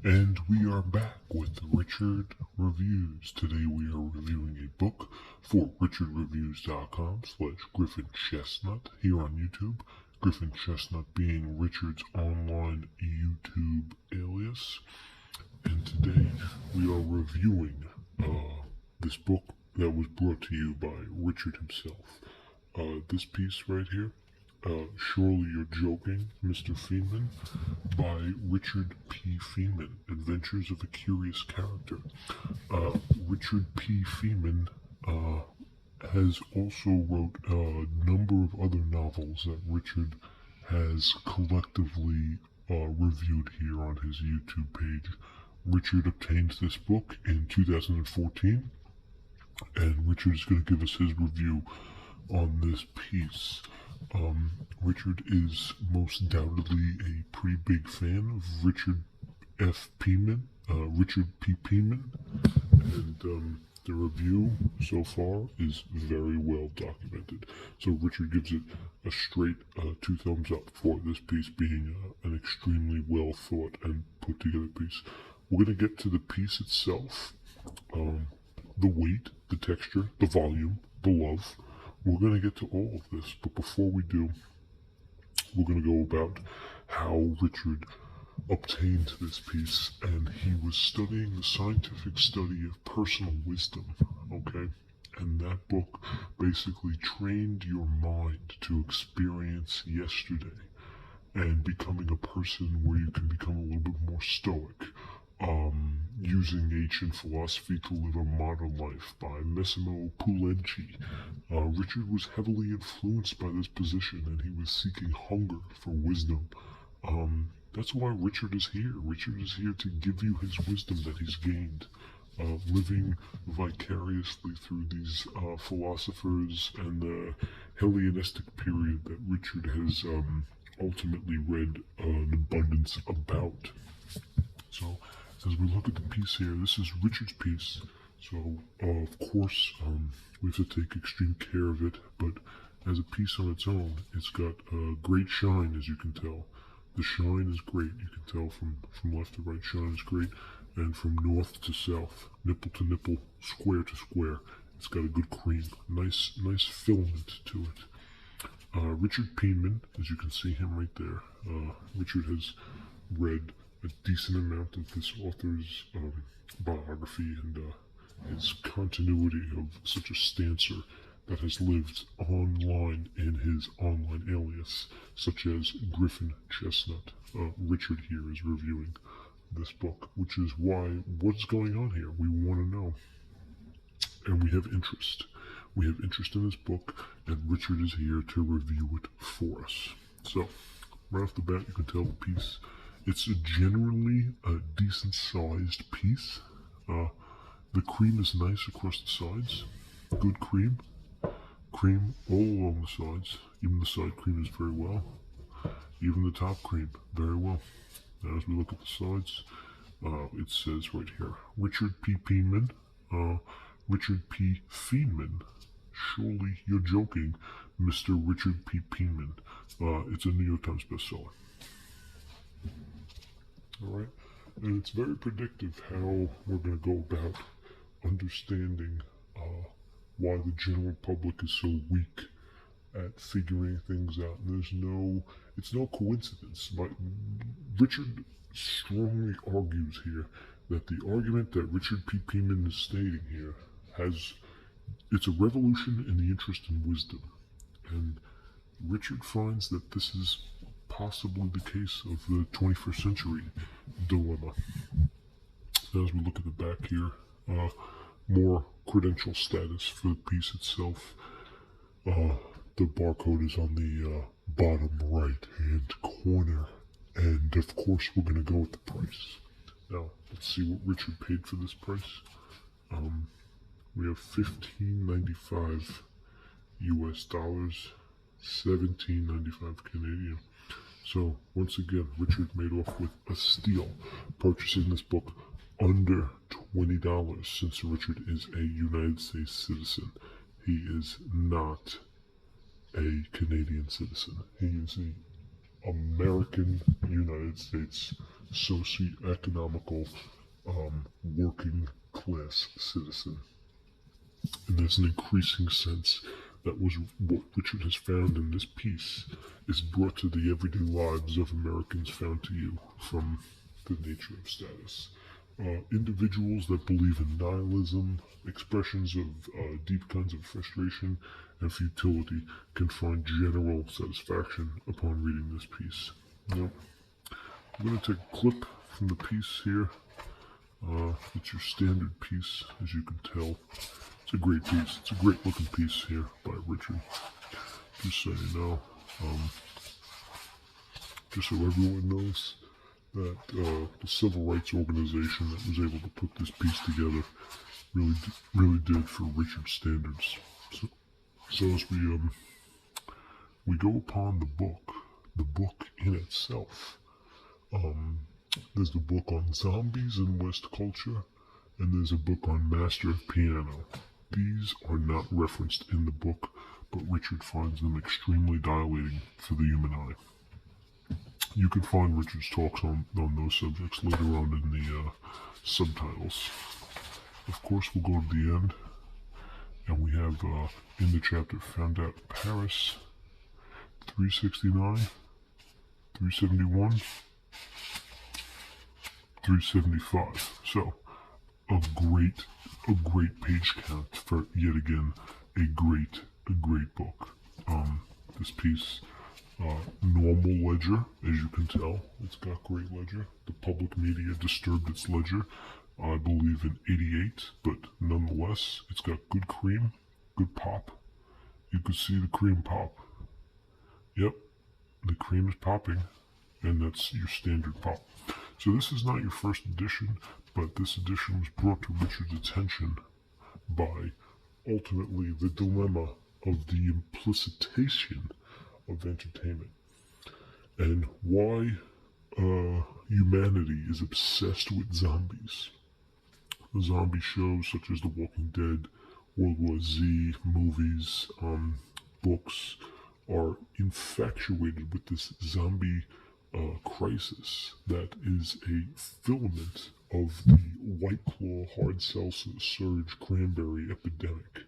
And we are back with Richard Reviews. Today we are reviewing a book for richardreviews.com/Griffin Chestnut here on YouTube. Griffin Chestnut being Richard's online YouTube alias. And today we are reviewing this book that was brought to you by Richard himself. This piece right here, Surely You're Joking, Mr. Feynman, by Richard P. Feynman, Adventures of a Curious Character. Richard P. Feynman has also wrote a number of other novels that Richard has collectively reviewed here on his YouTube page. Richard obtained this book in 2014, and Richard is going to give us his review on this piece. Richard is most doubtedly a pretty big fan of Richard F. Feynman, Richard P. Feynman, and the review so far is very well documented. So Richard gives it a straight 2 thumbs up for this piece being an extremely well thought and put together piece. We're going to get to the piece itself, the weight, the texture, the volume, the love. We're going to get to all of this, but before we do, we're going to go about how Richard obtained this piece, and he was studying the scientific study of personal wisdom, okay? And that book basically trained your mind to experience yesterday and becoming a person where you can become a little bit more stoic, using ancient philosophy to live a modern life by Massimo Puleggi. Richard was heavily influenced by this position, and he was seeking hunger for wisdom. That's why Richard is here. Richard is here to give you his wisdom that he's gained, living vicariously through these philosophers and the Hellenistic period that Richard has ultimately read an abundance about. So, as we look at the piece here, this is Richard's piece, so of course we have to take extreme care of it, but as a piece on its own, it's got great shine, as you can tell. The shine is great, you can tell from left to right, shine is great, and from north to south, nipple to nipple, square to square, it's got a good cream, nice filament to it. Richard Feynman, as you can see him right there, Richard has read a decent amount of this author's biography and his continuity of such a stancer that has lived online in his online alias, such as Griffin Chestnut. Richard here is reviewing this book, which is why what's going on here? We want to know. And we have interest. We have interest in this book, and Richard is here to review it for us. So, right off the bat, you can tell the piece. It's generally a decent-sized piece. The cream is nice across the sides. Good cream. Cream all along the sides. Even the side cream is very well. Even the top cream, very well. Now, as we look at the sides, it says right here, Richard P. Feynman, Richard P. Feynman. Surely You're Joking, Mr. Richard P. Feynman. It's a New York Times bestseller. Alright, and it's very predictive how we're going to go about understanding why the general public is so weak at figuring things out. And it's no coincidence. But Richard strongly argues here that the argument that Richard P. Feynman is stating here it's a revolution in the interest in wisdom. And Richard finds that this is possibly the case of the 21st century dilemma. As we look at the back here, more credential status for the piece itself. The barcode is on the bottom right hand corner, and of course we're going to go with the price. Now let's see what Richard paid for this price. We have $15.95 US dollars, $17.95 Canadian. So once again, Richard made off with a steal, purchasing this book under $20 since Richard is a United States citizen. He is not a Canadian citizen. He is an American United States socioeconomical working class citizen. And there's an increasing sense that was what Richard has found in this piece is brought to the everyday lives of Americans found to you from the nature of status. Individuals that believe in nihilism, expressions of deep kinds of frustration and futility can find general satisfaction upon reading this piece. Now, I'm going to take a clip from the piece here. It's your standard piece, as you can tell. It's a great piece. It's a great looking piece here by Richard. Just so you know, just so everyone knows that the civil rights organization that was able to put this piece together really did for Richard's standards. So as we go upon the book in itself, there's the book on zombies in West culture, and there's a book on Master of Piano. These are not referenced in the book, but Richard finds them extremely dilating for the human eye. You can find Richard's talks on those subjects later on in the subtitles. Of course, we'll go to the end, and we have in the chapter Found Out Paris, 369, 371, 375. So, a great page count for yet again a great book. This piece, normal ledger, as you can tell, it's got great ledger. The public media disturbed its ledger, I believe in '88, but nonetheless, it's got good cream, good pop. You can see the cream pop. Yep, the cream is popping, and that's your standard pop. So this is not your first edition, but this edition was brought to Richard's attention by, ultimately, the dilemma of the implicitation of entertainment and why humanity is obsessed with zombies. Zombie shows such as The Walking Dead, World War Z, movies, books are infatuated with this zombie crisis that is a filament of the White Claw hard seltzer surge cranberry epidemic.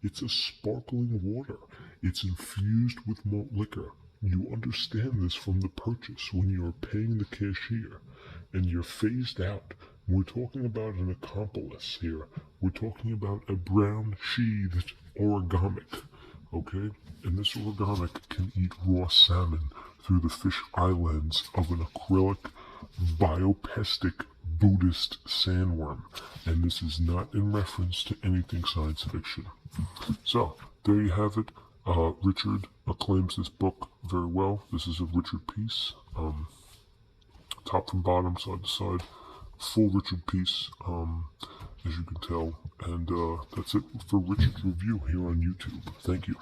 It's a sparkling water. It's infused with malt liquor. You understand this from the purchase when you are paying the cashier and you're phased out. We're talking about an accomplice here. We're talking about a brown sheathed origamic, okay? And this origamic can eat raw salmon through the fish eye lens of an acrylic biopestic Buddhist sandworm. And this is not in reference to anything science fiction. So, there you have it. Richard acclaims this book very well. This is a Richard piece. Top from bottom, side to side. Full Richard piece, as you can tell. And that's it for Richard's review here on YouTube. Thank you.